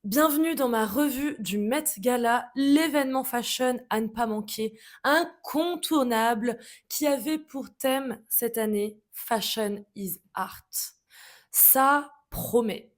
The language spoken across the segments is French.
Bienvenue dans ma revue du Met Gala, l'événement fashion à ne pas manquer, incontournable, qui avait pour thème cette année Fashion is Art. Ça promet.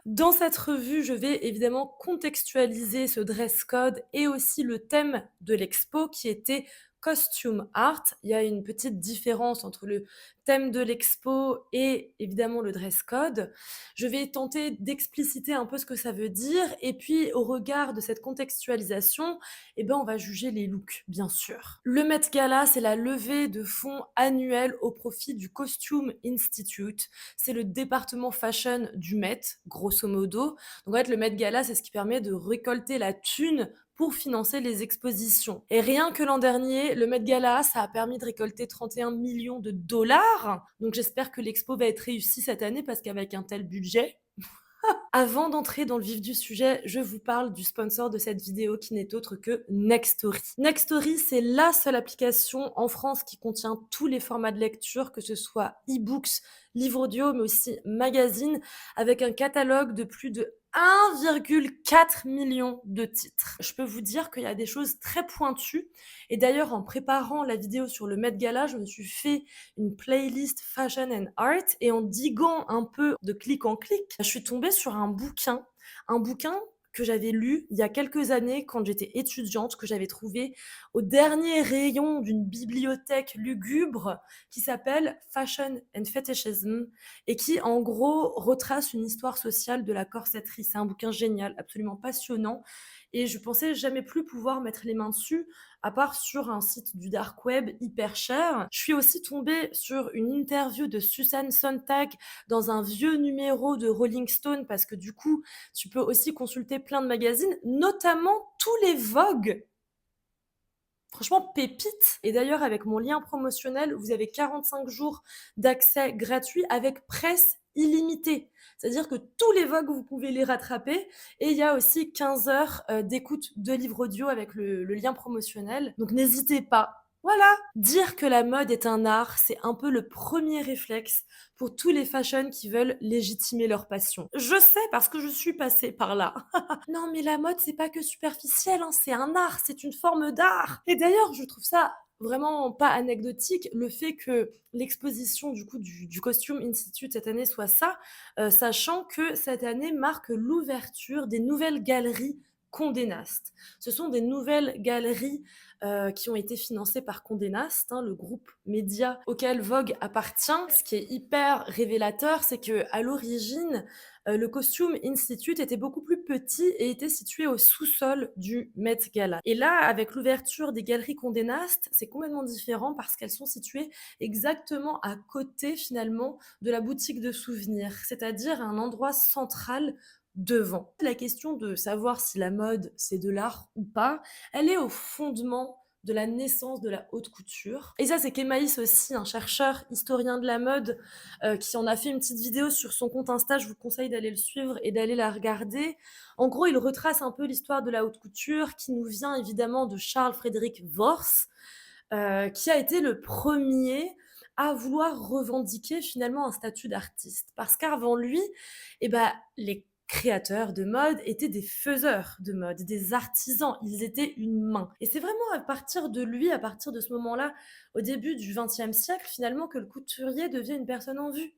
Dans cette revue, je vais évidemment contextualiser ce dress code et aussi le thème de l'expo qui était Costume Art. Il y a une petite différence entre le thème de l'expo et évidemment le dress code. Je vais tenter d'expliciter un peu ce que ça veut dire et puis au regard de cette contextualisation, on va juger les looks, bien sûr. Le Met Gala, c'est la levée de fonds annuelle au profit du Costume Institute. C'est le département fashion du Met, grosso modo. Donc en fait, le Met Gala, c'est ce qui permet de récolter la thune pour financer les expositions. Et rien que l'an dernier, le Met Gala, ça a permis de récolter 31 millions de dollars. Donc j'espère que l'expo va être réussie cette année parce qu'avec un tel budget, avant d'entrer dans le vif du sujet, je vous parle du sponsor de cette vidéo qui n'est autre que Nextory. Nextory, c'est la seule application en France qui contient tous les formats de lecture, que ce soit e-books, livres audio, mais aussi magazines, avec un catalogue de plus de 1,4 million de titres. Je peux vous dire qu'il y a des choses très pointues. Et d'ailleurs, en préparant la vidéo sur le Met Gala, je me suis fait une playlist Fashion and Art et en diguant un peu de clic en clic, je suis tombée sur un bouquin que j'avais lu il y a quelques années quand j'étais étudiante, que j'avais trouvé au dernier rayon d'une bibliothèque lugubre qui s'appelle Fashion and Fetishism et qui en gros retrace une histoire sociale de la corsetterie. C'est un bouquin génial, absolument passionnant et je pensais jamais plus pouvoir mettre les mains dessus à part sur un site du dark web hyper cher. Je suis aussi tombée sur une interview de Susan Sontag dans un vieux numéro de Rolling Stone parce que du coup, tu peux aussi consulter plein de magazines, notamment tous les Vogue. Franchement, pépite. Et d'ailleurs, avec mon lien promotionnel, vous avez 45 jours d'accès gratuit avec presse illimitée. C'est-à-dire que tous les Vogue, vous pouvez les rattraper. Et il y a aussi 15 heures d'écoute de livres audio avec le lien promotionnel. Donc n'hésitez pas. Voilà. Dire que la mode est un art, c'est un peu le premier réflexe pour tous les fashion qui veulent légitimer leur passion. Je sais parce que je suis passée par là. Non, mais la mode, c'est pas que superficiel, hein, c'est un art, c'est une forme d'art. Et d'ailleurs, je trouve ça vraiment pas anecdotique, le fait que l'exposition du coup du Costume Institute cette année soit ça, sachant que cette année marque l'ouverture des nouvelles galeries Condé Nast. Ce sont des nouvelles galeries qui ont été financées par Condé Nast, hein, le groupe média auquel Vogue appartient. Ce qui est hyper révélateur, c'est que à l'origine, le Costume Institute était beaucoup plus petit et était situé au sous-sol du Met Gala. Et là, avec l'ouverture des galeries Condé Nast, c'est complètement différent parce qu'elles sont situées exactement à côté finalement de la boutique de souvenirs, c'est-à-dire à un endroit central devant. La question de savoir si la mode c'est de l'art ou pas, elle est au fondement de la naissance de la haute couture. Et ça, c'est qu'Emmaïs aussi, un chercheur historien de la mode, qui en a fait une petite vidéo sur son compte Insta. Je vous conseille d'aller le suivre et d'aller la regarder. En gros, il retrace un peu l'histoire de la haute couture qui nous vient évidemment de Charles Frédéric Worth, qui a été le premier à vouloir revendiquer finalement un statut d'artiste. Parce qu'avant lui, les créateurs de mode étaient des faiseurs de mode, des artisans, ils étaient une main. Et c'est vraiment à partir de lui, à partir de ce moment-là, au début du XXe siècle, finalement, que le couturier devient une personne en vue,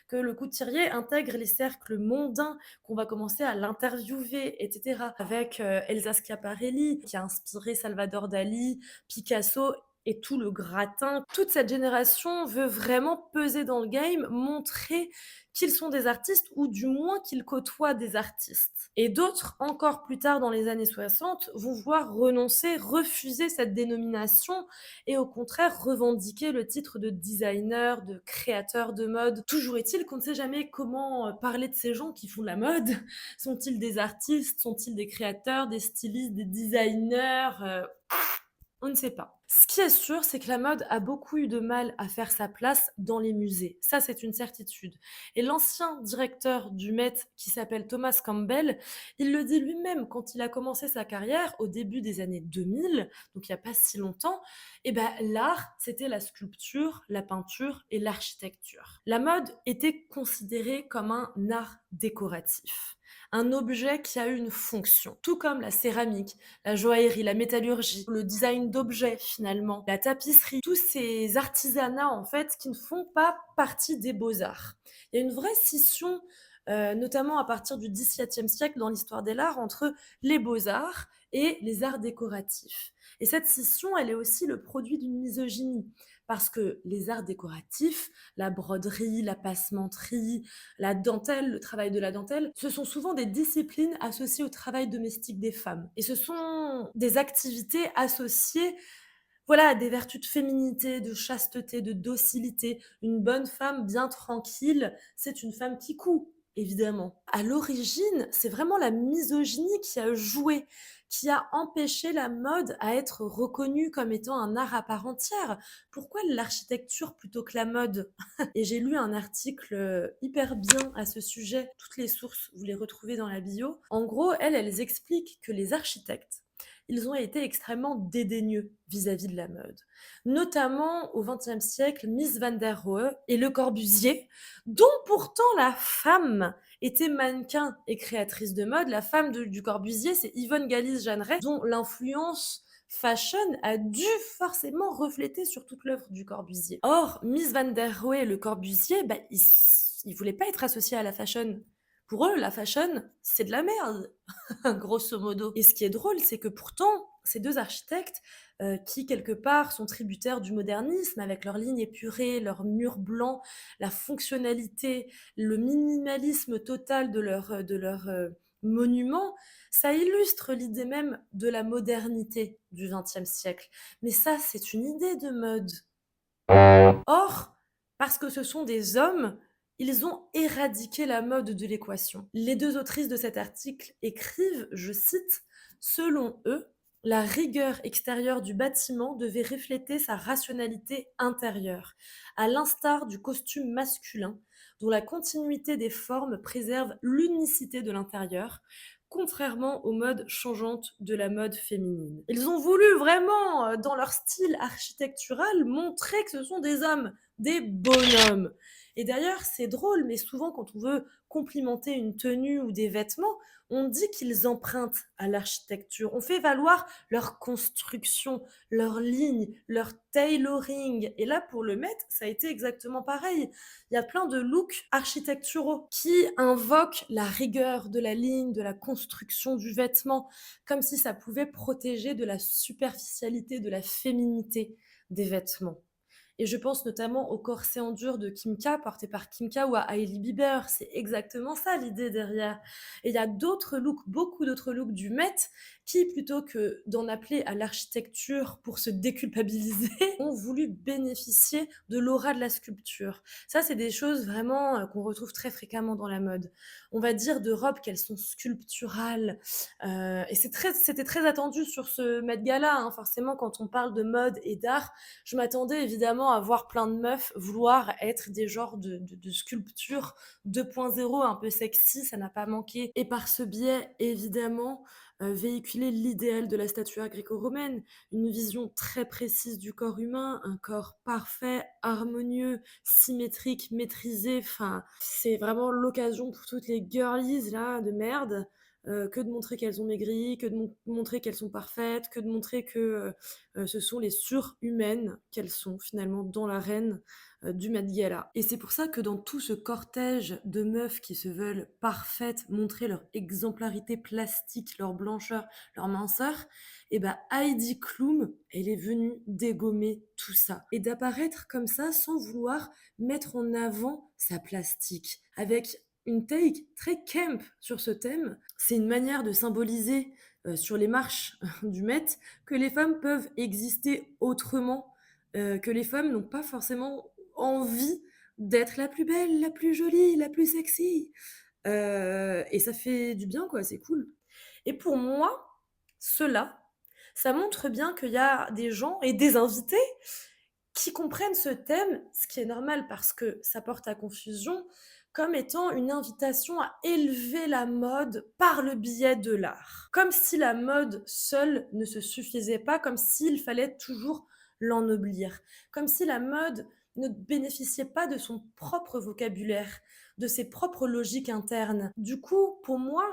que le couturier intègre les cercles mondains, qu'on va commencer à l'interviewer, etc. Avec Elsa Schiaparelli, qui a inspiré Salvador Dali, Picasso et tout le gratin. Toute cette génération veut vraiment peser dans le game, montrer qu'ils sont des artistes ou du moins qu'ils côtoient des artistes. Et d'autres, encore plus tard dans les années 60, vont vouloir renoncer, refuser cette dénomination et au contraire revendiquer le titre de designer, de créateur de mode. Toujours est-il qu'on ne sait jamais comment parler de ces gens qui font de la mode. Sont-ils des artistes? Sont-ils des créateurs, des stylistes, des designers? On ne sait pas. Ce qui est sûr, c'est que la mode a beaucoup eu de mal à faire sa place dans les musées. Ça, c'est une certitude. Et l'ancien directeur du Met, qui s'appelle Thomas Campbell, il le dit lui-même quand il a commencé sa carrière au début des années 2000, donc il n'y a pas si longtemps, eh ben, l'art, c'était la sculpture, la peinture et l'architecture. La mode était considérée comme un art décoratif, un objet qui a une fonction, tout comme la céramique, la joaillerie, la métallurgie, le design d'objets finalement, la tapisserie, tous ces artisanats en fait qui ne font pas partie des beaux-arts. Il y a une vraie scission, notamment à partir du XVIIe siècle dans l'histoire de l'art, entre les beaux-arts et les arts décoratifs. Et cette scission, elle est aussi le produit d'une misogynie. Parce que les arts décoratifs, la broderie, la passementerie, la dentelle, le travail de la dentelle, ce sont souvent des disciplines associées au travail domestique des femmes. Et ce sont des activités associées, voilà, à des vertus de féminité, de chasteté, de docilité. Une bonne femme bien tranquille, c'est une femme qui coud, évidemment. À l'origine, c'est vraiment la misogynie qui a joué, qui a empêché la mode à être reconnue comme étant un art à part entière. Pourquoi l'architecture plutôt que la mode? Et j'ai lu un article hyper bien à ce sujet. Toutes les sources, vous les retrouvez dans la bio. En gros, elles expliquent que les architectes, ils ont été extrêmement dédaigneux vis-à-vis de la mode. Notamment au XXe siècle, Mies van der Rohe et Le Corbusier, dont pourtant la femme était mannequin et créatrice de mode. La femme du Corbusier, c'est Yvonne Galis-Jeanneret, dont l'influence fashion a dû forcément refléter sur toute l'œuvre du Corbusier. Or, Mies van der Rohe et Le Corbusier, bah, ils voulaient pas être associés à la fashion. Pour eux, la fashion, c'est de la merde, grosso modo. Et ce qui est drôle, c'est que pourtant, ces deux architectes, qui quelque part sont tributaires du modernisme, avec leurs lignes épurées, leurs murs blancs, la fonctionnalité, le minimalisme total de leur monument, ça illustre l'idée même de la modernité du XXe siècle. Mais ça, c'est une idée de mode. Or, parce que ce sont des hommes, ils ont éradiqué la mode de l'équation. Les deux autrices de cet article écrivent, je cite, selon eux, la rigueur extérieure du bâtiment devait refléter sa rationalité intérieure, à l'instar du costume masculin, dont la continuité des formes préserve l'unicité de l'intérieur, contrairement aux modes changeantes de la mode féminine. Ils ont voulu vraiment, dans leur style architectural, montrer que ce sont des hommes, des bonhommes. Et d'ailleurs, c'est drôle, mais souvent quand on veut complimenter une tenue ou des vêtements, on dit qu'ils empruntent à l'architecture. On fait valoir leur construction, leurs lignes, leur tailoring. Et là, pour le Met, ça a été exactement pareil. Il y a plein de looks architecturaux qui invoquent la rigueur de la ligne, de la construction du vêtement, comme si ça pouvait protéger de la superficialité, de la féminité des vêtements. Et je pense notamment au corset en dur de Kimka, porté par Kimka ou à Hailey Bieber. C'est exactement ça l'idée derrière. Et il y a d'autres looks, beaucoup d'autres looks du Met, qui, plutôt que d'en appeler à l'architecture pour se déculpabiliser, ont voulu bénéficier de l'aura de la sculpture. Ça, c'est des choses vraiment qu'on retrouve très fréquemment dans la mode. On va dire de robes qu'elles sont sculpturales. Et c'était très attendu sur ce Met Gala, hein. Forcément, quand on parle de mode et d'art, je m'attendais évidemment à voir plein de meufs vouloir être des genres de sculptures 2.0 un peu sexy, ça n'a pas manqué. Et par ce biais, évidemment, véhiculer l'idéal de la statuaire gréco-romaine, une vision très précise du corps humain, un corps parfait, harmonieux, symétrique, maîtrisé. Enfin, c'est vraiment l'occasion pour toutes les girlies là de merde, que de montrer qu'elles ont maigri, que de montrer qu'elles sont parfaites, que de montrer que ce sont les surhumaines qu'elles sont finalement dans l'arène du Met Gala. Et c'est pour ça que dans tout ce cortège de meufs qui se veulent parfaites, montrer leur exemplarité plastique, leur blancheur, leur minceur, et ben Heidi Klum, elle est venue dégommer tout ça. Et d'apparaître comme ça sans vouloir mettre en avant sa plastique, avec une take très camp sur ce thème. C'est une manière de symboliser sur les marches du Met que les femmes peuvent exister autrement, que les femmes n'ont pas forcément envie d'être la plus belle, la plus jolie, la plus sexy. Et ça fait du bien, quoi, c'est cool. Et pour moi, cela, Ça montre bien qu'il y a des gens et des invités qui comprennent ce thème, ce qui est normal parce que ça porte à confusion, comme étant une invitation à élever la mode par le biais de l'art. Comme si la mode seule ne se suffisait pas, comme s'il fallait toujours l'ennoblir, comme si la mode ne bénéficiait pas de son propre vocabulaire, de ses propres logiques internes. Du coup, pour moi,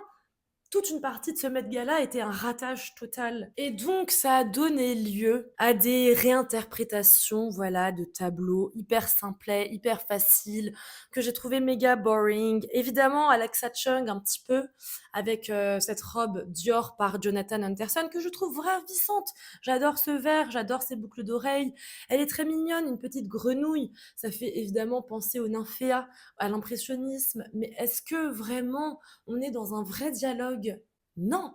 toute une partie de ce Met Gala était un ratage total. Et donc, ça a donné lieu à des réinterprétations, voilà, de tableaux hyper simplets, hyper faciles, que j'ai trouvé méga boring. Évidemment, Alexa Chung, un petit peu, avec cette robe Dior par Jonathan Anderson, que je trouve ravissante. J'adore ce vert, j'adore ses boucles d'oreilles. Elle est très mignonne, une petite grenouille. Ça fait évidemment penser aux nymphéas, à l'impressionnisme. Mais est-ce que vraiment on est dans un vrai dialogue? Non,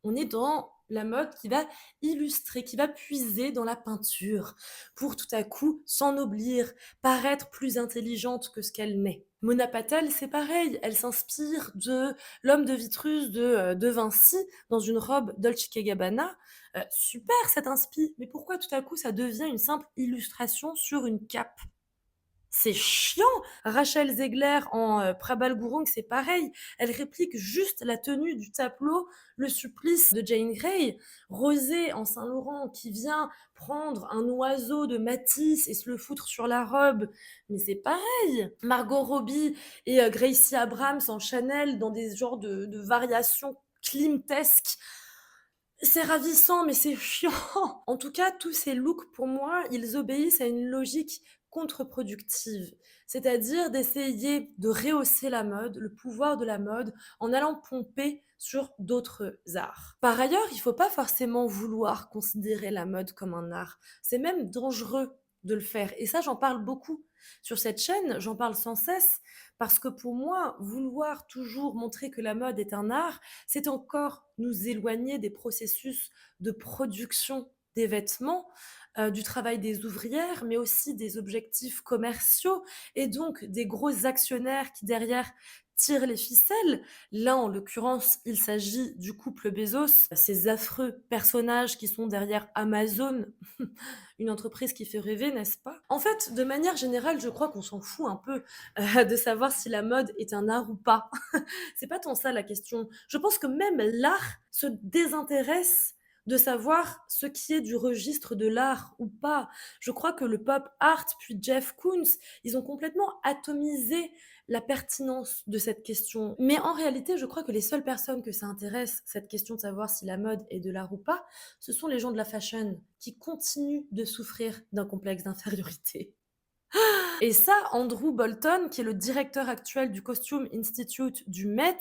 on est dans la mode qui va illustrer, qui va puiser dans la peinture pour tout à coup s'ennoblir, paraître plus intelligente que ce qu'elle n'est. Mona Patel, c'est pareil, elle s'inspire de l'homme de Vitruve de Vinci dans une robe Dolce Gabbana. Super cette inspi, mais pourquoi tout à coup ça devient une simple illustration sur une cape? C'est chiant! Rachel Zegler en, Prabal Gurung, c'est pareil. Elle réplique juste la tenue du tableau Le Supplice de Jane Grey. Rosé en Saint Laurent qui vient prendre un oiseau de Matisse et se le foutre sur la robe, mais c'est pareil. Margot Robbie et Gracie Abrams en Chanel dans des genres de variations Klimtesques. C'est ravissant, mais c'est chiant. En tout cas, tous ces looks, pour moi, ils obéissent à une logique contre-productive, c'est-à-dire d'essayer de rehausser la mode, le pouvoir de la mode, en allant pomper sur d'autres arts. Par ailleurs, il ne faut pas forcément vouloir considérer la mode comme un art. C'est même dangereux de le faire. Et ça, j'en parle beaucoup. Sur cette chaîne, j'en parle sans cesse, parce que pour moi, vouloir toujours montrer que la mode est un art, c'est encore nous éloigner des processus de production des vêtements, du travail des ouvrières, mais aussi des objectifs commerciaux et donc des gros actionnaires qui derrière tirent les ficelles. Là, en l'occurrence, il s'agit du couple Bezos, ces affreux personnages qui sont derrière Amazon, une entreprise qui fait rêver, n'est-ce pas? En fait, de manière générale, je crois qu'on s'en fout un peu de savoir si la mode est un art ou pas. C'est pas tant ça la question. Je pense que même l'art se désintéresse de savoir ce qui est du registre de l'art ou pas. Je crois que le pop art puis Jeff Koons, ils ont complètement atomisé la pertinence de cette question. Mais en réalité, je crois que les seules personnes que ça intéresse, cette question de savoir si la mode est de l'art ou pas, ce sont les gens de la fashion qui continuent de souffrir d'un complexe d'infériorité. Et ça, Andrew Bolton, qui est le directeur actuel du Costume Institute du Met,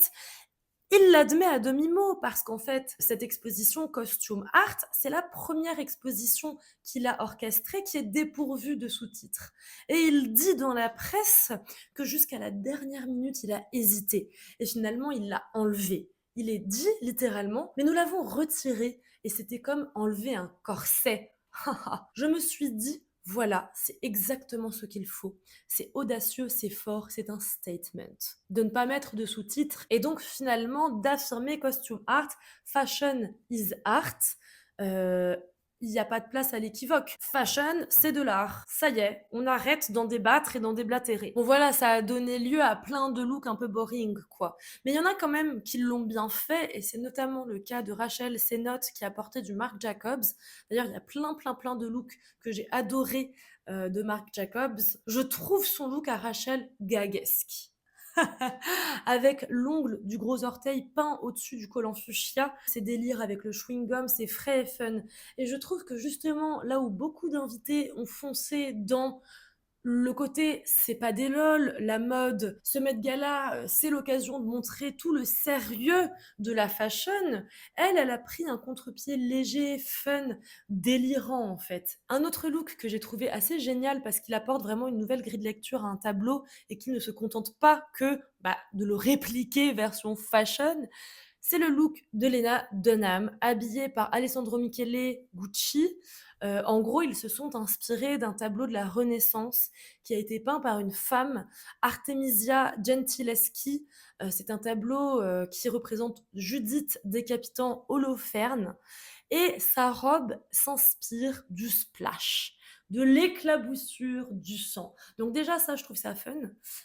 il l'admet à demi-mot parce qu'en fait, cette exposition Costume Art, c'est la première exposition qu'il a orchestrée qui est dépourvue de sous-titres. Et il dit dans la presse que jusqu'à la dernière minute, il a hésité. Et finalement, il l'a enlevé. Il est dit littéralement, mais nous l'avons retiré et c'était comme enlever un corset. Je me suis dit, voilà, c'est exactement ce qu'il faut. C'est audacieux, c'est fort, c'est un statement. De ne pas mettre de sous-titres et donc finalement d'affirmer costume art, fashion is art. Euh, il n'y a pas de place à l'équivoque. Fashion, c'est de l'art. Ça y est, on arrête d'en débattre et d'en déblatérer. Bon voilà, ça a donné lieu à plein de looks un peu boring, quoi. Mais il y en a quand même qui l'ont bien fait, et c'est notamment le cas de Rachel Sennott qui a porté du Marc Jacobs. D'ailleurs, il y a plein de looks que j'ai adorés de Marc Jacobs. Je trouve son look à Rachel gaguesque. Avec l'ongle du gros orteil peint au-dessus du collant fuchsia. C'est délire avec le chewing-gum, c'est frais et fun. Et je trouve que justement, là où beaucoup d'invités ont foncé dans le côté c'est pas des lol, la mode, ce Met Gala, c'est l'occasion de montrer tout le sérieux de la fashion. Elle a pris un contre-pied léger, fun, délirant en fait. Un autre look que j'ai trouvé assez génial parce qu'il apporte vraiment une nouvelle grille de lecture à un tableau et qu'il ne se contente pas que de le répliquer version fashion, C'est le look de Lena Dunham, habillée par Alessandro Michele Gucci. En gros, ils se sont inspirés d'un tableau de la Renaissance qui a été peint par une femme, Artemisia Gentileschi. C'est un tableau qui représente Judith décapitant Holoferne et sa robe s'inspire du splash, de l'éclaboussure du sang. Donc déjà ça, je trouve ça fun,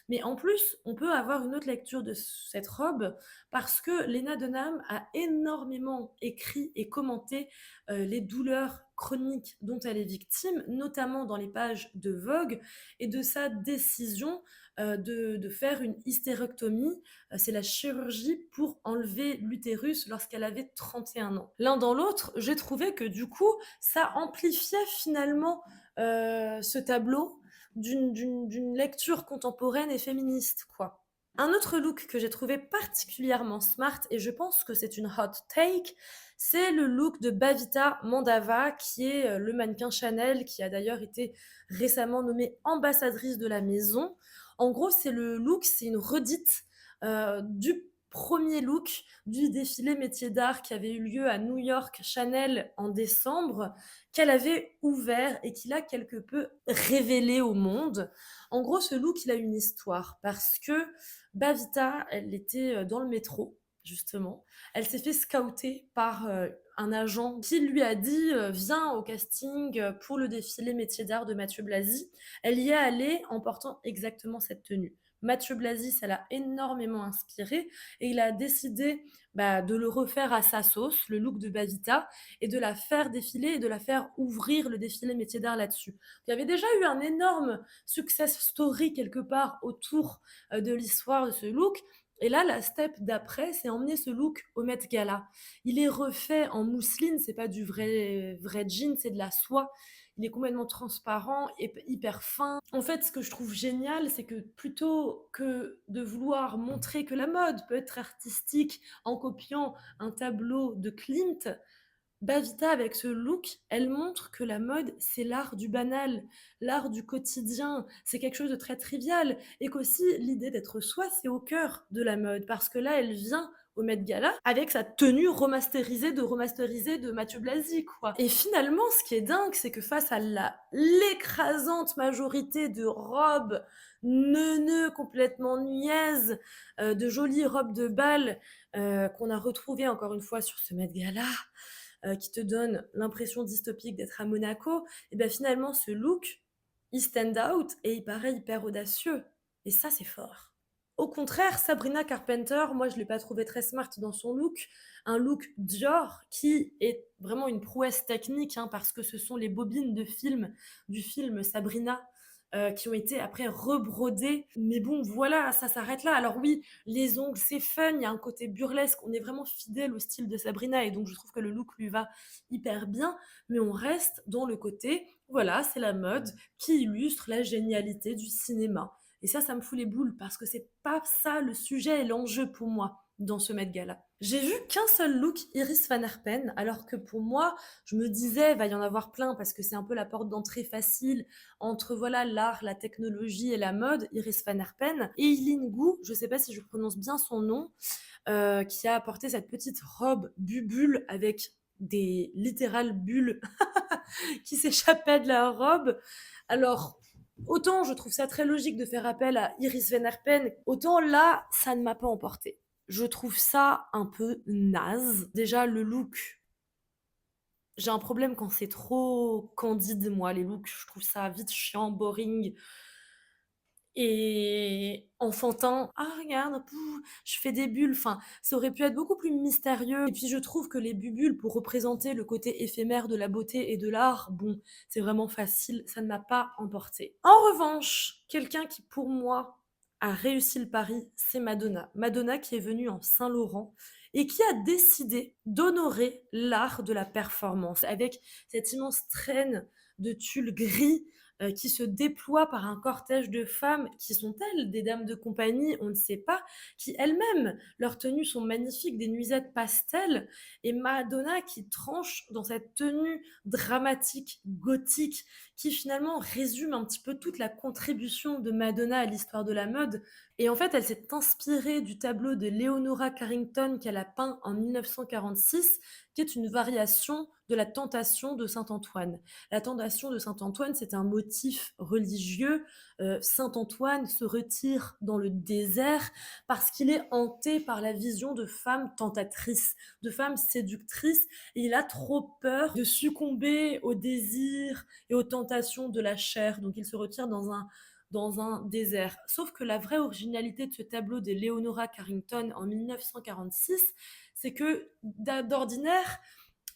mais en plus, on peut avoir une autre lecture de cette robe parce que Lena Dunham a énormément écrit et commenté les douleurs chroniques dont elle est victime, notamment dans les pages de Vogue, et de sa décision de faire une hystérectomie. C'est la chirurgie pour enlever l'utérus lorsqu'elle avait 31 ans. L'un dans l'autre, j'ai trouvé que du coup, ça amplifiait finalement ce tableau d'une lecture contemporaine et féministe, quoi. Un autre look que j'ai trouvé particulièrement smart, et je pense que c'est une hot take, c'est le look de Bavita Mandava, qui est le mannequin Chanel, qui a d'ailleurs été récemment nommée ambassadrice de la maison. En gros, c'est le look, c'est une redite du premier look du défilé métiers d'art qui avait eu lieu à New York Chanel en décembre, qu'elle avait ouvert et qu'il a quelque peu révélé au monde. En gros, ce look, il a une histoire parce que Bavita, elle était dans le métro, justement. Elle s'est fait scouter par un agent qui lui a dit viens au casting pour le défilé métiers d'art de Mathieu Blasi. Elle y est allée en portant exactement cette tenue. Mathieu Blasi, ça l'a énormément inspiré et il a décidé de le refaire à sa sauce, le look de Bavita, et de la faire défiler et de la faire ouvrir le défilé métier d'art là-dessus. Il y avait déjà eu un énorme success story quelque part autour de l'histoire de ce look. Et là, la step d'après, c'est emmener ce look au Met Gala. Il est refait en mousseline, c'est pas du vrai jean, c'est de la soie. Il est complètement transparent et hyper fin. En fait, ce que je trouve génial, c'est que plutôt que de vouloir montrer que la mode peut être artistique en copiant un tableau de Klimt, Bavita, avec ce look, elle montre que la mode, c'est l'art du banal, l'art du quotidien, c'est quelque chose de très trivial, et qu'aussi l'idée d'être soi, c'est au cœur de la mode, parce que là, elle vient au Met Gala avec sa tenue remasterisée de Mathieu Blasi, quoi. Et finalement, ce qui est dingue, c'est que face à l'écrasante majorité de robes neuneux, complètement niaises, de jolies robes de bal qu'on a retrouvées encore une fois sur ce Met Gala, qui te donne l'impression dystopique d'être à Monaco, et bien finalement ce look, il stand out et il paraît hyper audacieux. Et ça, c'est fort. Au contraire, Sabrina Carpenter, moi je ne l'ai pas trouvé très smart dans son look. Un look Dior qui est vraiment une prouesse technique, hein, parce que ce sont les bobines de film du film Sabrina qui ont été après rebrodées. Mais bon, voilà, ça s'arrête là. Alors oui, les ongles, c'est fun, il y a un côté burlesque, on est vraiment fidèle au style de Sabrina et donc je trouve que le look lui va hyper bien, mais on reste dans le côté, voilà, c'est la mode qui illustre la génialité du cinéma. Et ça me fout les boules parce que c'est pas ça le sujet et l'enjeu pour moi dans ce Met Gala. J'ai vu qu'un seul look Iris Van Herpen, alors que pour moi, je me disais, va y en avoir plein parce que c'est un peu la porte d'entrée facile entre voilà l'art, la technologie et la mode, Iris Van Herpen, et Eileen Gu, je sais pas si je prononce bien son nom, qui a apporté cette petite robe bubule avec des littérales bulles qui s'échappaient de la robe. Alors, autant je trouve ça très logique de faire appel à Iris Van Herpen, autant là, ça ne m'a pas emporté. Je trouve ça un peu naze. Déjà, le look, j'ai un problème quand c'est trop candide, moi, les looks. Je trouve ça vite chiant, boring et enfantin. Ah, regarde, pouh, je fais des bulles. Enfin, ça aurait pu être beaucoup plus mystérieux. Et puis, je trouve que les bubules, pour représenter le côté éphémère de la beauté et de l'art, bon, c'est vraiment facile. Ça ne m'a pas emporté. En revanche, quelqu'un qui, pour moi, a réussi le pari, c'est Madonna. Madonna qui est venue en Saint-Laurent et qui a décidé d'honorer l'art de la performance avec cette immense traîne de tulle gris qui se déploie par un cortège de femmes qui sont-elles des dames de compagnie, on ne sait pas, qui elles-mêmes, leurs tenues sont magnifiques, des nuisettes pastel, et Madonna qui tranche dans cette tenue dramatique, gothique, qui finalement résume un petit peu toute la contribution de Madonna à l'histoire de la mode. Et en fait, elle s'est inspirée du tableau de Leonora Carrington qu'elle a peint en 1946, qui est une variation de la Tentation de saint Antoine. La Tentation de saint Antoine, c'est un motif religieux. Saint Antoine se retire dans le désert parce qu'il est hanté par la vision de femmes tentatrices, de femmes séductrices, et il a trop peur de succomber aux désirs et aux tentations de la chair. Donc il se retire dans un désert. Sauf que la vraie originalité de ce tableau de Leonora Carrington en 1946, c'est que d'ordinaire,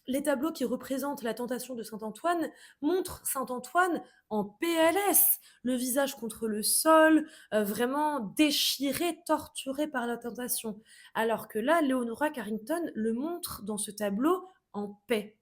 les tableaux qui représentent la tentation de Saint-Antoine montrent Saint-Antoine en PLS, le visage contre le sol, vraiment déchiré, torturé par la tentation. Alors que là, Leonora Carrington le montre dans ce tableau en paix.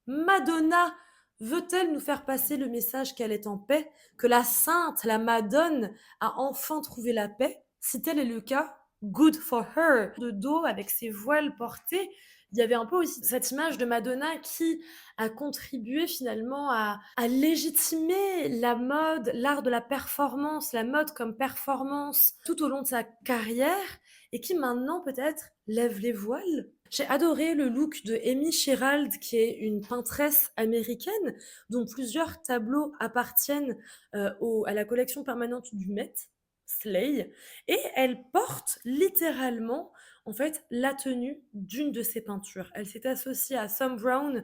Madonna veut-elle nous faire passer le message qu'elle est en paix, que la sainte, la Madone, a enfin trouvé la paix? Si tel est le cas, good for her. De dos, avec ses voiles portés, il y avait un peu aussi cette image de Madonna qui a contribué finalement à légitimer la mode, l'art de la performance, la mode comme performance tout au long de sa carrière, et qui maintenant peut-être lève les voiles. J'ai adoré le look de Amy Sherald, qui est une peintresse américaine dont plusieurs tableaux appartiennent à la collection permanente du Met, Slay, et elle porte littéralement en fait la tenue d'une de ses peintures. Elle s'est associée à Thom Browne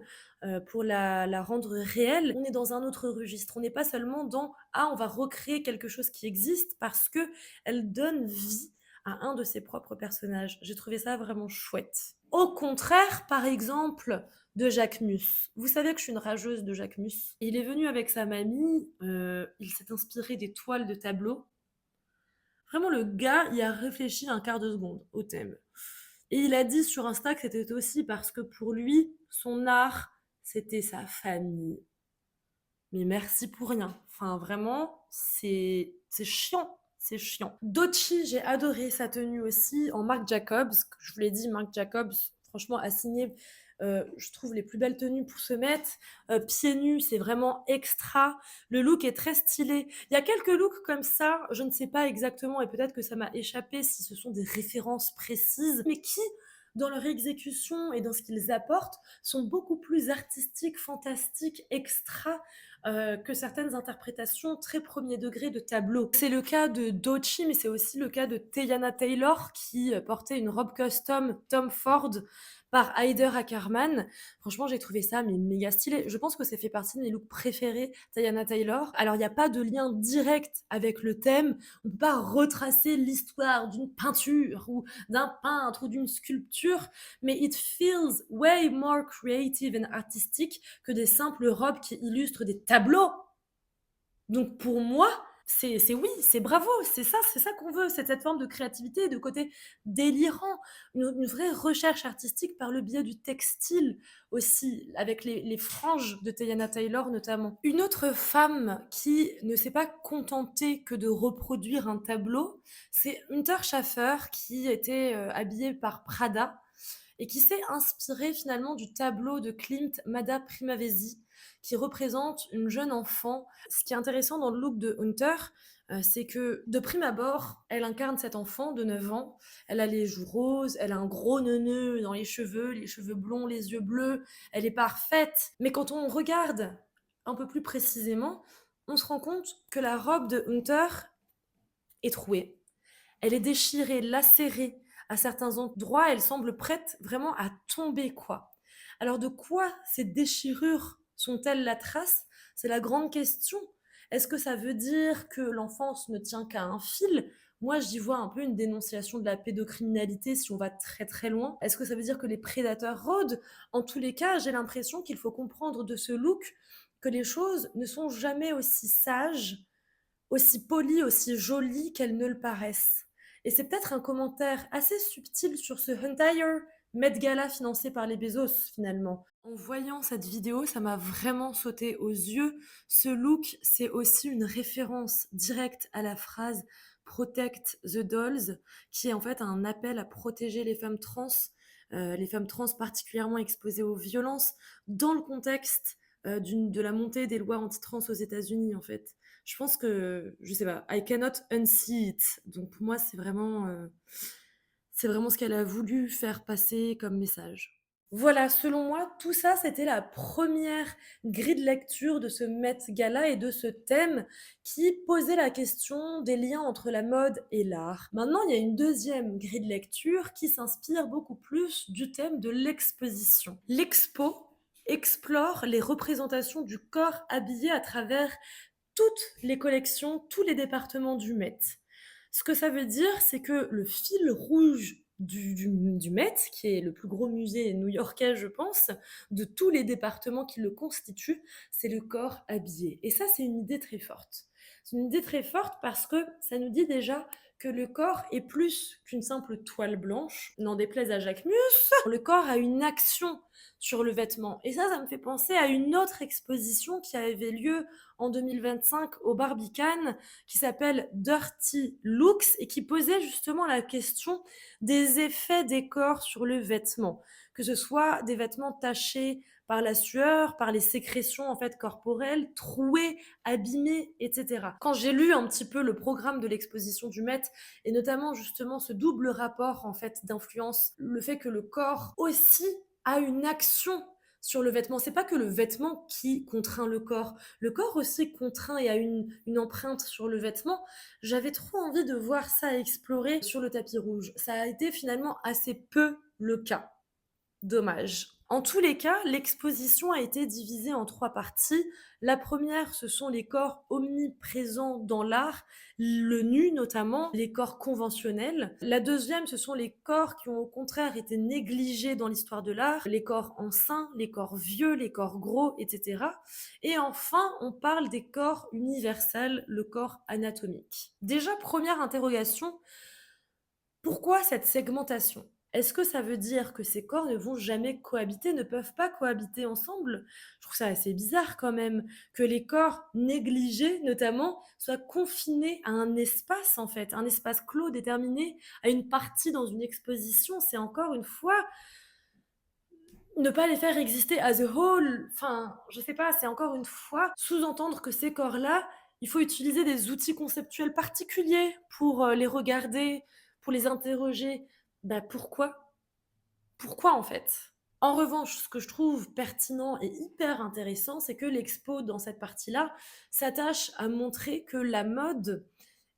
pour la rendre réelle. On est dans un autre registre. On n'est pas seulement dans ah on va recréer quelque chose qui existe, parce que elle donne vie à un de ses propres personnages. J'ai trouvé ça vraiment chouette. Au contraire, par exemple, de Jacquemus. Vous savez que je suis une rageuse de Jacquemus. Il est venu avec sa mamie, il s'est inspiré des toiles de tableau. Vraiment, le gars, il a réfléchi un quart de seconde au thème. Et il a dit sur Insta que c'était aussi parce que pour lui, son art, c'était sa famille. Mais merci pour rien. Enfin, vraiment, c'est chiant. C'est chiant. Doechii, j'ai adoré sa tenue aussi en Marc Jacobs. Je vous l'ai dit, Marc Jacobs, franchement, a signé, je trouve, les plus belles tenues pour se mettre. Pieds nus, c'est vraiment extra. Le look est très stylé. Il y a quelques looks comme ça, je ne sais pas exactement, et peut-être que ça m'a échappé si ce sont des références précises, mais qui, dans leur exécution et dans ce qu'ils apportent, sont beaucoup plus artistiques, fantastiques, extra que certaines interprétations très premier degré de tableaux. C'est le cas de Doechii, mais c'est aussi le cas de Teyana Taylor qui portait une robe custom Tom Ford par Haider Ackermann. Franchement, j'ai trouvé ça mais méga stylé. Je pense que ça fait partie de mes looks préférés, Teyana Taylor. Alors, il n'y a pas de lien direct avec le thème. On ne peut pas retracer l'histoire d'une peinture ou d'un peintre ou d'une sculpture, mais it feels way more creative and artistic que des simples robes qui illustrent des tableaux. Donc pour moi, c'est oui, c'est bravo, c'est ça qu'on veut, c'est cette forme de créativité, de côté délirant, une vraie recherche artistique par le biais du textile aussi, avec les franges de Teyana Taylor notamment. Une autre femme qui ne s'est pas contentée que de reproduire un tableau, c'est Hunter Schafer, qui était habillée par Prada et qui s'est inspirée finalement du tableau de Klimt Mada Primavesi, qui représente une jeune enfant. Ce qui est intéressant dans le look de Hunter, c'est que de prime abord, elle incarne cet enfant de 9 ans. Elle a les joues roses, elle a un gros neuneu dans les cheveux blonds, les yeux bleus. Elle est parfaite. Mais quand on regarde un peu plus précisément, on se rend compte que la robe de Hunter est trouée. Elle est déchirée, lacérée. À certains endroits, elle semble prête vraiment à tomber, quoi. Alors de quoi ces déchirures sont-elles la trace? C'est la grande question. Est-ce que ça veut dire que l'enfance ne tient qu'à un fil? Moi, j'y vois un peu une dénonciation de la pédocriminalité si on va très très loin. Est-ce que ça veut dire que les prédateurs rôdent? En tous les cas, j'ai l'impression qu'il faut comprendre de ce look que les choses ne sont jamais aussi sages, aussi polies, aussi jolies qu'elles ne le paraissent. Et c'est peut-être un commentaire assez subtil sur ce entire Met Gala financé par les Bezos finalement. En voyant cette vidéo, ça m'a vraiment sauté aux yeux. Ce look, c'est aussi une référence directe à la phrase Protect the Dolls, qui est en fait un appel à protéger les femmes trans particulièrement exposées aux violences, dans le contexte de la montée des lois anti-trans aux États-Unis en fait. je pense que, je sais pas, I cannot unsee it. Donc pour moi, c'est vraiment ce qu'elle a voulu faire passer comme message. Voilà, selon moi, tout ça, c'était la première grille de lecture de ce Met Gala et de ce thème qui posait la question des liens entre la mode et l'art. Maintenant, il y a une deuxième grille de lecture qui s'inspire beaucoup plus du thème de l'exposition. L'expo explore les représentations du corps habillé à travers toutes les collections, tous les départements du Met. Ce que ça veut dire, c'est que le fil rouge du Met, qui est le plus gros musée new-yorkais, je pense, de tous les départements qui le constituent, c'est le corps habillé. Et ça, c'est une idée très forte. C'est une idée très forte parce que ça nous dit déjà que le corps est plus qu'une simple toile blanche. N'en déplaise à Jacques Mus, le corps a une action sur le vêtement. Et ça me fait penser à une autre exposition qui avait lieu en 2025 au Barbican, qui s'appelle Dirty Looks et qui posait justement la question des effets des corps sur le vêtement, que ce soit des vêtements tachés par la sueur, par les sécrétions en fait corporelles, troués, abîmés, etc. Quand j'ai lu un petit peu le programme de l'exposition du Met et notamment justement ce double rapport en fait d'influence, le fait que le corps aussi a une action sur le vêtement. C'est pas que le vêtement qui contraint le corps aussi contraint et a une empreinte sur le vêtement. J'avais trop envie de voir ça explorer sur le tapis rouge. Ça a été finalement assez peu le cas. Dommage. En tous les cas, l'exposition a été divisée en 3 parties. La première, ce sont les corps omniprésents dans l'art, le nu notamment, les corps conventionnels. La deuxième, ce sont les corps qui ont au contraire été négligés dans l'histoire de l'art, les corps anciens, les corps vieux, les corps gros, etc. Et enfin, on parle des corps universels, le corps anatomique. Déjà, première interrogation, pourquoi cette segmentation? Est-ce que ça veut dire que ces corps ne vont jamais cohabiter, ne peuvent pas cohabiter ensemble? Je trouve ça assez bizarre quand même, que les corps négligés notamment soient confinés à un espace en fait, un espace clos déterminé à une partie dans une exposition. C'est encore une fois ne pas les faire exister as a whole. Enfin, je sais pas, c'est encore une fois sous-entendre que ces corps-là, il faut utiliser des outils conceptuels particuliers pour les regarder, pour les interroger. Bah pourquoi? Pourquoi en fait? En revanche, ce que je trouve pertinent et hyper intéressant, c'est que l'expo, dans cette partie-là, s'attache à montrer que la mode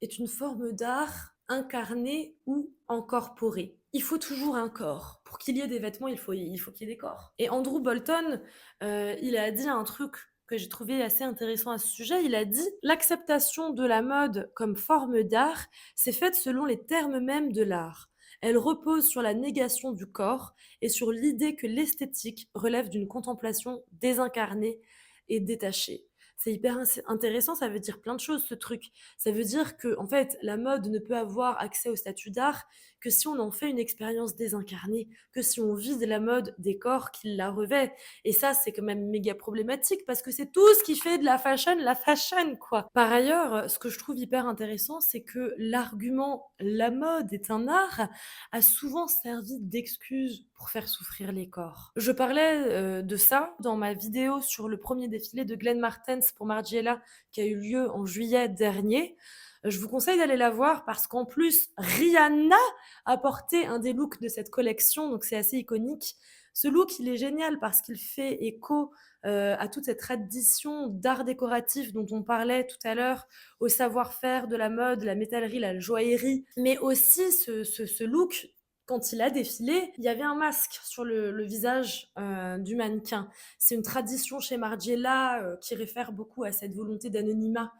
est une forme d'art incarnée ou incorporée. Il faut toujours un corps. Pour qu'il y ait des vêtements, il faut qu'il y ait des corps. Et Andrew Bolton, il a dit un truc que j'ai trouvé assez intéressant à ce sujet. Il a dit: l'acceptation de la mode comme forme d'art s'est faite selon les termes mêmes de l'art. Elle repose sur la négation du corps et sur l'idée que l'esthétique relève d'une contemplation désincarnée et détachée. C'est hyper intéressant, ça veut dire plein de choses ce truc. Ça veut dire que en fait, la mode ne peut avoir accès au statut d'art que si on en fait une expérience désincarnée, que si on vide la mode des corps qui la revêtent. Et ça, c'est quand même méga problématique parce que c'est tout ce qui fait de la fashion quoi. Par ailleurs, ce que je trouve hyper intéressant, c'est que l'argument la mode est un art a souvent servi d'excuse pour faire souffrir les corps. Je parlais de ça dans ma vidéo sur le premier défilé de Glenn Martens pour Margiela qui a eu lieu en juillet dernier. Je vous conseille d'aller la voir parce qu'en plus, Rihanna a porté un des looks de cette collection, donc c'est assez iconique. Ce look, il est génial parce qu'il fait écho à toute cette tradition d'art décoratif dont on parlait tout à l'heure, au savoir-faire de la mode, la métallerie, la joaillerie, mais aussi ce look. Quand il a défilé, il y avait un masque sur le visage du mannequin. C'est une tradition chez Margiela qui réfère beaucoup à cette volonté d'anonymat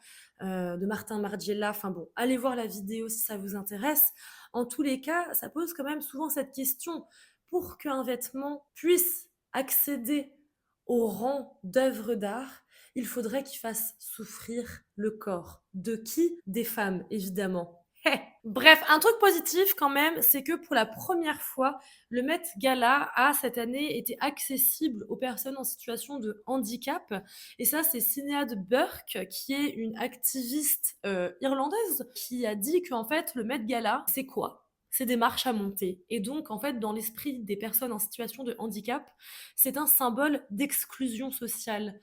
de Martin Margiela. Enfin bon, allez voir la vidéo si ça vous intéresse. En tous les cas, ça pose quand même souvent cette question. Pour qu'un vêtement puisse accéder au rang d'œuvre d'art, il faudrait qu'il fasse souffrir le corps. De qui? Des femmes, évidemment. Bref, un truc positif quand même, c'est que pour la première fois, le Met Gala a cette année été accessible aux personnes en situation de handicap. Et ça, c'est Sinéad Burke, qui est une activiste irlandaise, qui a dit qu'en fait, le Met Gala, c'est quoi? c'est des marches à monter. Et donc, en fait, dans l'esprit des personnes en situation de handicap, c'est un symbole d'exclusion sociale.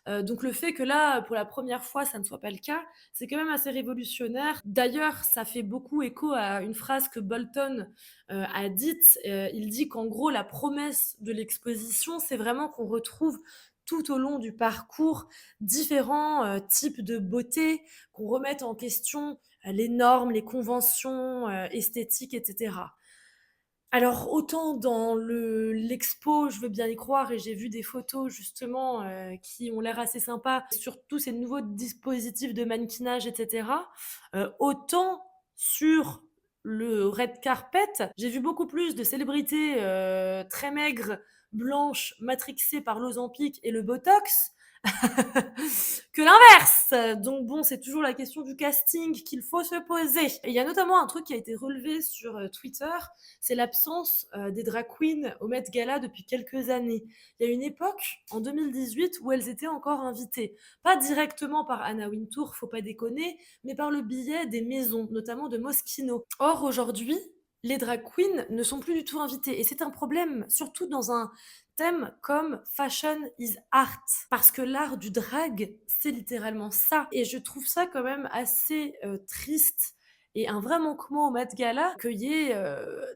Donc le fait que là, pour la première fois, ça ne soit pas le cas, c'est quand même assez révolutionnaire. D'ailleurs, ça fait beaucoup écho à une phrase que Bolton a dite. Il dit qu'en gros, la promesse de l'exposition, c'est vraiment qu'on retrouve tout au long du parcours différents types de beauté, qu'on remette en question les normes, les conventions esthétiques, etc. Alors autant dans l'expo, je veux bien y croire et j'ai vu des photos justement qui ont l'air assez sympas, surtout ces nouveaux dispositifs de mannequinage, etc. Autant sur le red carpet, j'ai vu beaucoup plus de célébrités très maigres, blanches, matrixées par l'Ozempic et le Botox que l'inverse. Donc bon, c'est toujours la question du casting qu'il faut se poser. Et il y a notamment un truc qui a été relevé sur Twitter, c'est l'absence des drag queens au Met Gala depuis quelques années. Il y a une époque, en 2018, où elles étaient encore invitées. Pas directement par Anna Wintour, faut pas déconner, mais par le biais des maisons, notamment de Moschino. Or, aujourd'hui, les drag queens ne sont plus du tout invitées. Et c'est un problème, surtout dans un thème comme Fashion is Art. Parce que l'art du drag, c'est littéralement ça. Et je trouve ça quand même assez triste et un vrai manquement au Met Gala qu'il y ait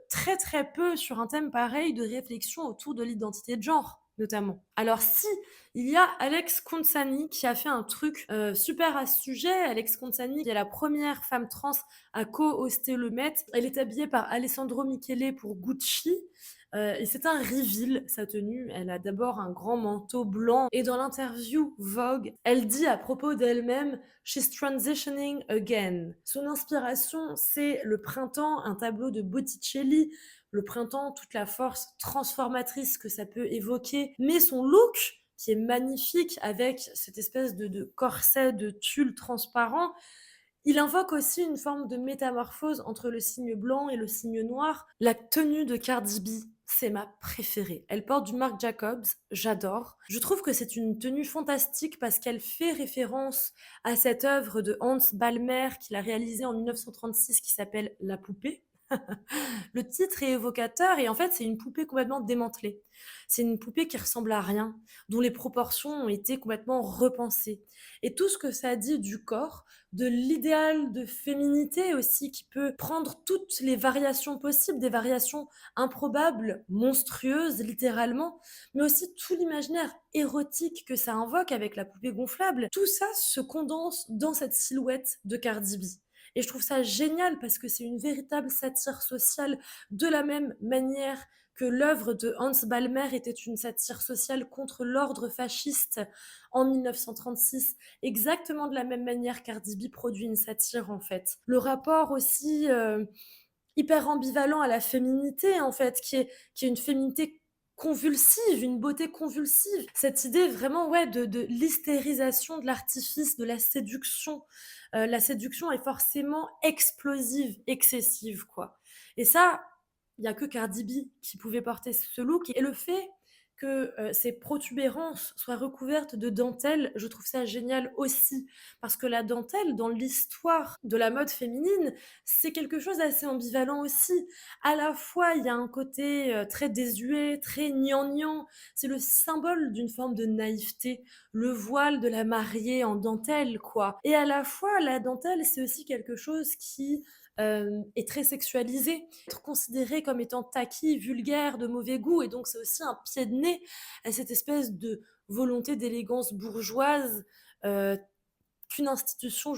très très peu sur un thème pareil de réflexion autour de l'identité de genre notamment. Alors si, il y a Alex Consani qui a fait un truc super à ce sujet. Alex Consani qui est la première femme trans à co-hoster le Met. Elle est habillée par Alessandro Michele pour Gucci. Et c'est un reveal, sa tenue. Elle a d'abord un grand manteau blanc. Et dans l'interview Vogue, elle dit à propos d'elle-même She's transitioning again. Son inspiration, c'est le printemps, un tableau de Botticelli. Le printemps, toute la force transformatrice que ça peut évoquer. Mais son look, qui est magnifique avec cette espèce de corset de tulle transparent, il invoque aussi une forme de métamorphose entre le signe blanc et le signe noir. La tenue de Cardi B, c'est ma préférée. Elle porte du Marc Jacobs, j'adore. Je trouve que c'est une tenue fantastique parce qu'elle fait référence à cette œuvre de Hans Ballmer qu'il a réalisée en 1936 qui s'appelle La poupée. Le titre est évocateur et en fait, c'est une poupée complètement démantelée. C'est une poupée qui ressemble à rien, dont les proportions ont été complètement repensées. Et tout ce que ça dit du corps, de l'idéal de féminité aussi, qui peut prendre toutes les variations possibles, des variations improbables, monstrueuses littéralement, mais aussi tout l'imaginaire érotique que ça invoque avec la poupée gonflable. Tout ça se condense dans cette silhouette de Cardi B. Et je trouve ça génial parce que c'est une véritable satire sociale de la même manière que l'œuvre de Hans Ballmer était une satire sociale contre l'ordre fasciste en 1936. Exactement de la même manière, Cardi B produit une satire en fait. Le rapport aussi hyper ambivalent à la féminité en fait, qui est une féminité convulsive, une beauté convulsive. Cette idée vraiment ouais de l'hystérisation de l'artifice, de la séduction. La séduction est forcément explosive, excessive quoi. Et ça, il y a que Cardi B qui pouvait porter ce look. Et le fait que ces protubérances soient recouvertes de dentelle, je trouve ça génial aussi. Parce que la dentelle, dans l'histoire de la mode féminine, c'est quelque chose d'assez ambivalent aussi. À la fois, il y a un côté très désuet, très gnangnan. C'est le symbole d'une forme de naïveté, le voile de la mariée en dentelle, quoi. Et à la fois, la dentelle, c'est aussi quelque chose qui est très sexualisé, être considéré comme étant tacky, vulgaire, de mauvais goût, et donc c'est aussi un pied de nez à cette espèce de volonté d'élégance bourgeoise euh, qu'une institution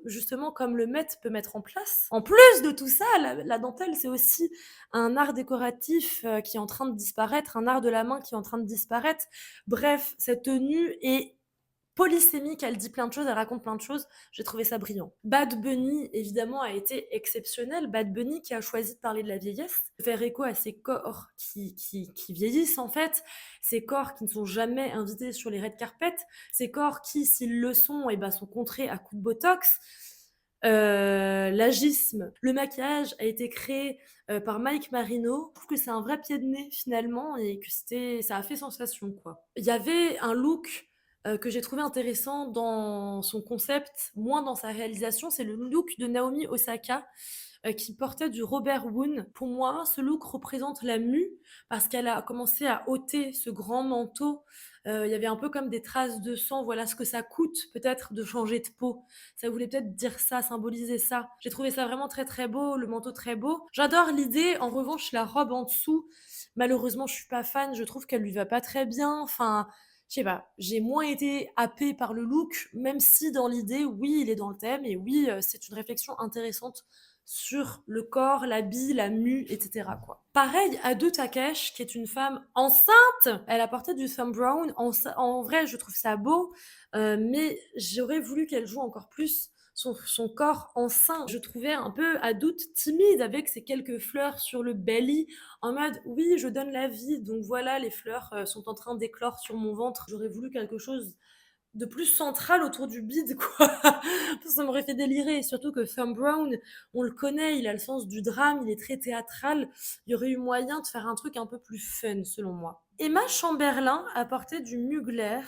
justement comme le Met peut mettre en place. En plus de tout ça, la dentelle, c'est aussi un art décoratif qui est en train de disparaître, un art de la main qui est en train de disparaître. Bref, cette tenue est polysémique, elle dit plein de choses, elle raconte plein de choses. J'ai trouvé ça brillant. Bad Bunny, évidemment, a été exceptionnel. Bad Bunny qui a choisi de parler de la vieillesse, de faire écho à ces corps qui vieillissent, en fait, ces corps qui ne sont jamais invités sur les red carpets, ces corps qui, s'ils le sont, eh ben, sont contrés à coups de botox. L'agisme, le maquillage a été créé par Mike Marino. Je trouve que c'est un vrai pied de nez finalement et que ça a fait sensation quoi. Il y avait un look que j'ai trouvé intéressant dans son concept, moins dans sa réalisation, c'est le look de Naomi Osaka qui portait du Robert Woon. Pour moi, ce look représente la mue parce qu'elle a commencé à ôter ce grand manteau. Il y avait un peu comme des traces de sang. Voilà ce que ça coûte peut-être de changer de peau. Ça voulait peut-être dire ça, symboliser ça. J'ai trouvé ça vraiment très très beau, le manteau très beau. J'adore l'idée. En revanche, la robe en dessous, malheureusement, je suis pas fan. Je trouve qu'elle lui va pas très bien. Enfin, je sais pas, j'ai moins été happée par le look, même si dans l'idée, oui, il est dans le thème et oui, c'est une réflexion intéressante sur le corps, l'habit, la mue, etc. quoi. Pareil, Ado Takesh, qui est une femme enceinte, elle a porté du thumb brown. En vrai, je trouve ça beau, mais j'aurais voulu qu'elle joue encore plus son corps enceint. Je trouvais un peu adulte timide avec ses quelques fleurs sur le belly, en mode oui, je donne la vie, donc voilà, les fleurs sont en train d'éclore sur mon ventre. J'aurais voulu quelque chose de plus central autour du bide, quoi. Ça m'aurait fait délirer. Surtout que Thurm Brown, on le connaît, il a le sens du drame, il est très théâtral. Il y aurait eu moyen de faire un truc un peu plus fun, selon moi. Emma Chamberlain a porté du Mugler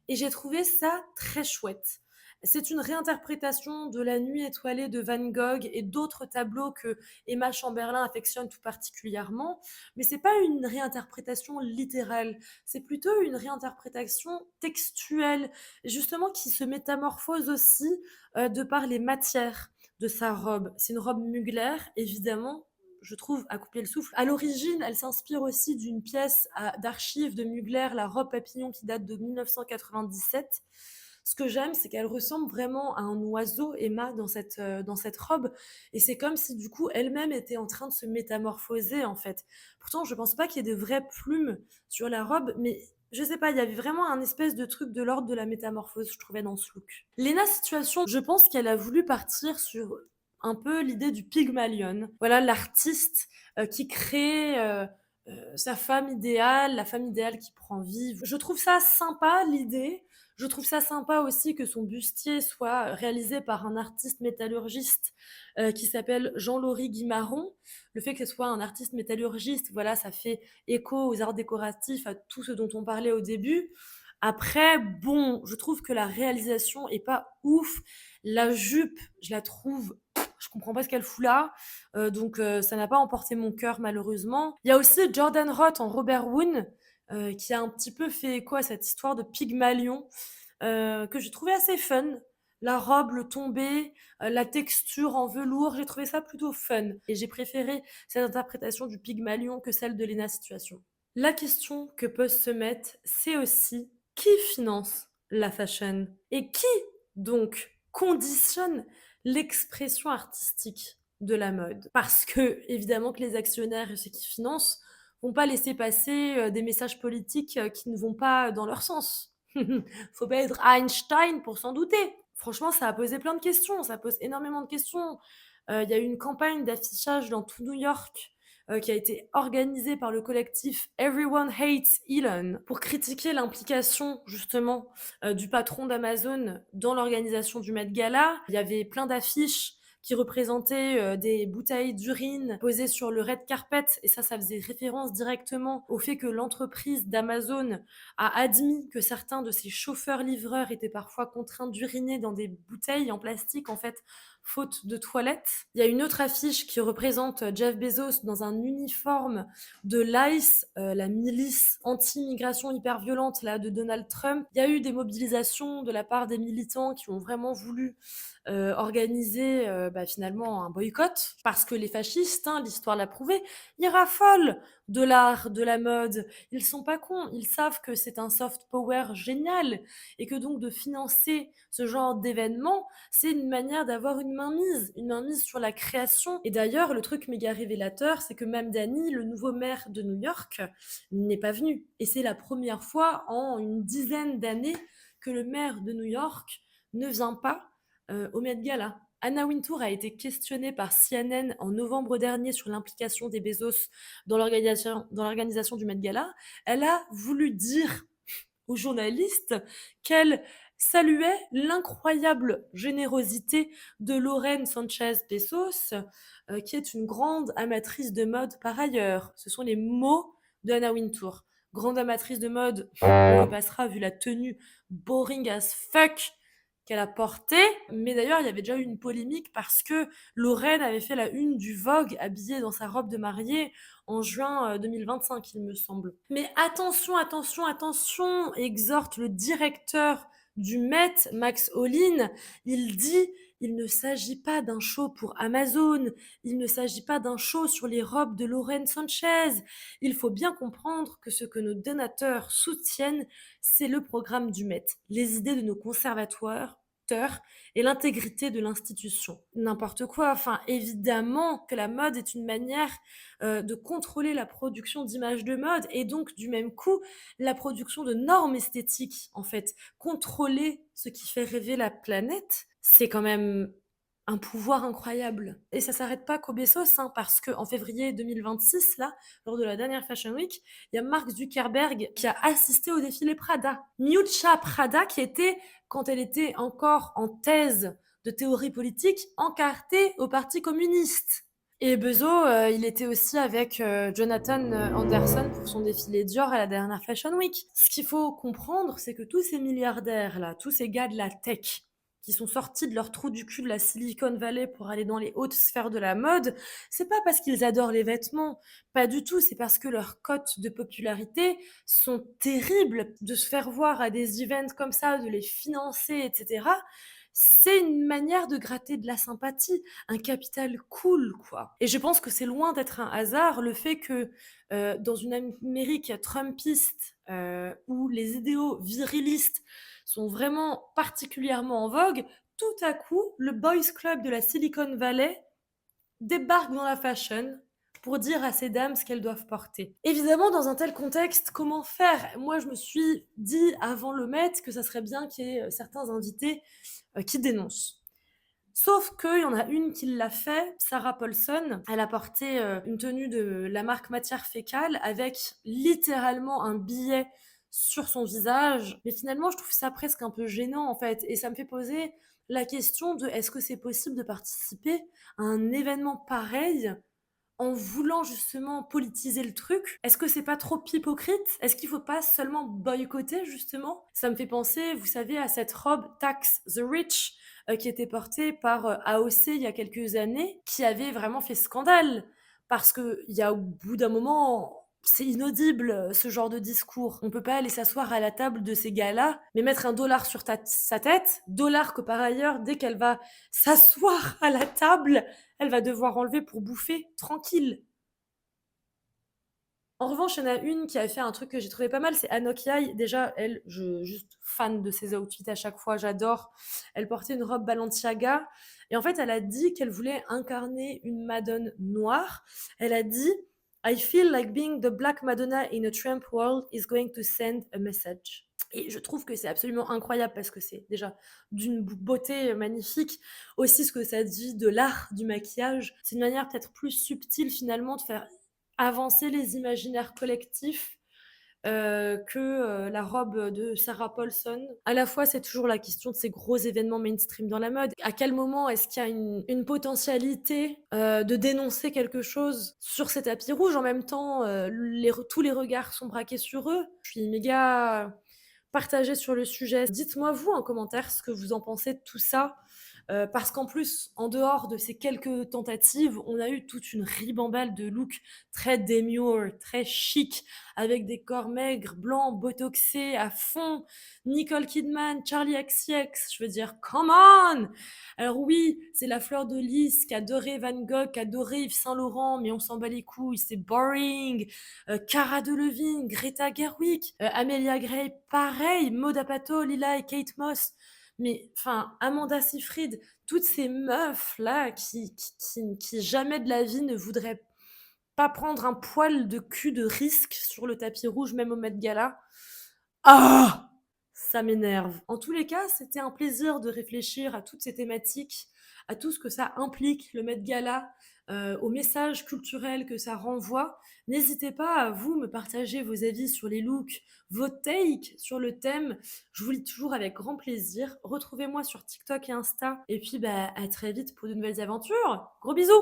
et j'ai trouvé ça très chouette. C'est une réinterprétation de La Nuit étoilée de Van Gogh et d'autres tableaux que Emma Chamberlain affectionne tout particulièrement, mais c'est pas une réinterprétation littérale, c'est plutôt une réinterprétation textuelle, justement qui se métamorphose aussi de par les matières de sa robe. C'est une robe Mugler, évidemment, je trouve, à couper le souffle. À l'origine, elle s'inspire aussi d'une pièce d'archives de Mugler, La robe papillon, qui date de 1997. Ce que j'aime, c'est qu'elle ressemble vraiment à un oiseau, Emma, dans cette robe. Et c'est comme si, du coup, elle-même était en train de se métamorphoser, en fait. Pourtant, je pense pas qu'il y ait de vraies plumes sur la robe, mais je sais pas, il y avait vraiment un espèce de truc de l'ordre de la métamorphose, je trouvais, dans ce look. Lena Situation, je pense qu'elle a voulu partir sur un peu l'idée du Pygmalion. Voilà, l'artiste qui crée sa femme idéale, la femme idéale qui prend vie. Je trouve ça sympa, l'idée. Je trouve ça sympa aussi que son bustier soit réalisé par un artiste métallurgiste qui s'appelle Jean-Laurie Guimaron. Le fait que ce soit un artiste métallurgiste, voilà, ça fait écho aux arts décoratifs, à tout ce dont on parlait au début. Après, bon, je trouve que la réalisation est pas ouf. La jupe, je la trouve, je comprends pas ce qu'elle fout là. Donc ça n'a pas emporté mon cœur malheureusement. Il y a aussi Jordan Roth en Robert Woon qui a un petit peu fait écho à cette histoire de Pygmalion que j'ai trouvé assez fun. La robe, le tombé, la texture en velours, j'ai trouvé ça plutôt fun. Et j'ai préféré cette interprétation du Pygmalion que celle de Lena Situation. La question que peut se mettre, c'est aussi qui finance la fashion et qui donc conditionne l'expression artistique de la mode. Parce que évidemment que les actionnaires et ceux qui financent vont pas laisser passer des messages politiques qui ne vont pas dans leur sens. Faut pas être Einstein pour s'en douter. Franchement, ça a posé plein de questions, ça pose énormément de questions. Il y a eu une campagne d'affichage dans tout New York qui a été organisée par le collectif Everyone Hates Elon pour critiquer l'implication justement du patron d'Amazon dans l'organisation du Met Gala. Il y avait plein d'affiches qui représentaient des bouteilles d'urine posées sur le red carpet et ça faisait référence directement au fait que l'entreprise d'Amazon a admis que certains de ses chauffeurs-livreurs étaient parfois contraints d'uriner dans des bouteilles en plastique en fait faute de toilettes. Il y a une autre affiche qui représente Jeff Bezos dans un uniforme de l'ICE, la milice anti-immigration hyper violente là, de Donald Trump. Il y a eu des mobilisations de la part des militants qui ont vraiment voulu organiser finalement un boycott parce que les fascistes, hein, l'histoire l'a prouvé, ils raffolent de l'art, de la mode. Ils sont pas cons, ils savent que c'est un soft power génial et que donc de financer ce genre d'événement, c'est une manière d'avoir une mainmise sur la création. Et d'ailleurs, le truc méga révélateur, c'est que même Danny, le nouveau maire de New York, n'est pas venu. Et c'est la première fois en une dizaine d'années que le maire de New York ne vient pas au Met Gala. Anna Wintour a été questionnée par CNN en novembre dernier sur l'implication des Bezos dans l'organisation du Met Gala. Elle a voulu dire aux journalistes qu'elle saluait l'incroyable générosité de Lorraine Sanchez Bezos, qui est une grande amatrice de mode par ailleurs. Ce sont les mots d'Anna Wintour. Grande amatrice de mode, on repassera vu la tenue boring as fuck qu'elle a porté. Mais d'ailleurs, il y avait déjà eu une polémique parce que Lorraine avait fait la une du Vogue habillée dans sa robe de mariée en juin 2025, il me semble. Mais attention, attention, attention, exhorte le directeur du Met, Max Hollin. Il dit, il ne s'agit pas d'un show pour Amazon, il ne s'agit pas d'un show sur les robes de Lorraine Sanchez. Il faut bien comprendre que ce que nos donateurs soutiennent, c'est le programme du Met, les idées de nos conservateurs et l'intégrité de l'institution. N'importe quoi. Enfin, évidemment que la mode est une manière de contrôler la production d'images de mode et donc du même coup la production de normes esthétiques en fait. Contrôler ce qui fait rêver la planète, c'est quand même un pouvoir incroyable. Et ça s'arrête pas qu'au Bezos, hein, parce qu'en février 2026, là, lors de la dernière Fashion Week, il y a Mark Zuckerberg qui a assisté au défilé Prada. Miuccia Prada, qui était, quand elle était encore en thèse de théorie politique, encartée au Parti communiste. Et Bezos, il était aussi avec Jonathan Anderson pour son défilé Dior à la dernière Fashion Week. Ce qu'il faut comprendre, c'est que tous ces milliardaires là, tous ces gars de la tech, qui sont sortis de leur trou du cul de la Silicon Valley pour aller dans les hautes sphères de la mode, c'est pas parce qu'ils adorent les vêtements, pas du tout, c'est parce que leurs cotes de popularité sont terribles. De se faire voir à des events comme ça, de les financer, etc., c'est une manière de gratter de la sympathie, un capital cool, quoi. Et je pense que c'est loin d'être un hasard le fait que dans une Amérique trumpiste où les idéaux virilistes sont vraiment particulièrement en vogue, tout à coup, le boys club de la Silicon Valley débarque dans la fashion pour dire à ces dames ce qu'elles doivent porter. Évidemment, dans un tel contexte, comment faire? Moi, je me suis dit avant le Met que ça serait bien qu'il y ait certains invités qui dénoncent. Sauf qu'il y en a une qui l'a fait, Sarah Paulson. Elle a porté une tenue de la marque Matière Fécale avec littéralement un billet sur son visage. Mais finalement, je trouve ça presque un peu gênant en fait. Et ça me fait poser la question de est-ce que c'est possible de participer à un événement pareil en voulant justement politiser le truc? Est-ce que c'est pas trop hypocrite? Est-ce qu'il faut pas seulement boycotter justement? Ça me fait penser, vous savez, à cette robe Tax the Rich qui était portée par AOC il y a quelques années, qui avait vraiment fait scandale. Parce que il y a au bout d'un moment, c'est inaudible ce genre de discours. On peut pas aller s'asseoir à la table de ces gars-là, mais mettre un dollar sur sa tête, dollar que par ailleurs, dès qu'elle va s'asseoir à la table, elle va devoir enlever pour bouffer tranquille. En revanche, il y en a une qui a fait un truc que j'ai trouvé pas mal, c'est Anok Yai. Déjà, elle, je juste fan de ses outfits à chaque fois, j'adore. Elle portait une robe Balenciaga et en fait, elle a dit qu'elle voulait incarner une Madone noire. Elle a dit I feel like being the black Madonna in a Trump world is going to send a message. Et je trouve que c'est absolument incroyable parce que c'est déjà d'une beauté magnifique. Aussi, ce que ça dit de l'art du maquillage. C'est une manière peut-être plus subtile finalement de faire avancer les imaginaires collectifs que la robe de Sarah Paulson. À la fois, c'est toujours la question de ces gros événements mainstream dans la mode. À quel moment est-ce qu'il y a une potentialité de dénoncer quelque chose sur ces tapis rouges? En même temps, tous les regards sont braqués sur eux. Je suis méga partagée sur le sujet. Dites-moi vous en commentaire ce que vous en pensez de tout ça. Parce qu'en plus, en dehors de ces quelques tentatives, on a eu toute une ribambelle de looks très demure, très chic, avec des corps maigres, blancs, botoxés à fond. Nicole Kidman, Charlie XCX, je veux dire, come on! Alors oui, c'est la fleur de lys qui adorait Van Gogh, qui adorait Yves Saint Laurent, mais on s'en bat les couilles, c'est boring. Cara Delevingne, Greta Gerwig, Amelia Gray, pareil, Maud Apatow, Lila et Kate Moss. Mais enfin, Amanda Seyfried, toutes ces meufs là qui jamais de la vie ne voudraient pas prendre un poil de cul de risque sur le tapis rouge, même au Met Gala. Ah, ça m'énerve. En tous les cas, c'était un plaisir de réfléchir à toutes ces thématiques, à tout ce que ça implique, le Met Gala, au message culturel que ça renvoie. N'hésitez pas à vous me partager vos avis sur les looks, vos takes sur le thème. Je vous lis toujours avec grand plaisir. Retrouvez-moi sur TikTok et Insta. Et puis, bah, à très vite pour de nouvelles aventures. Gros bisous!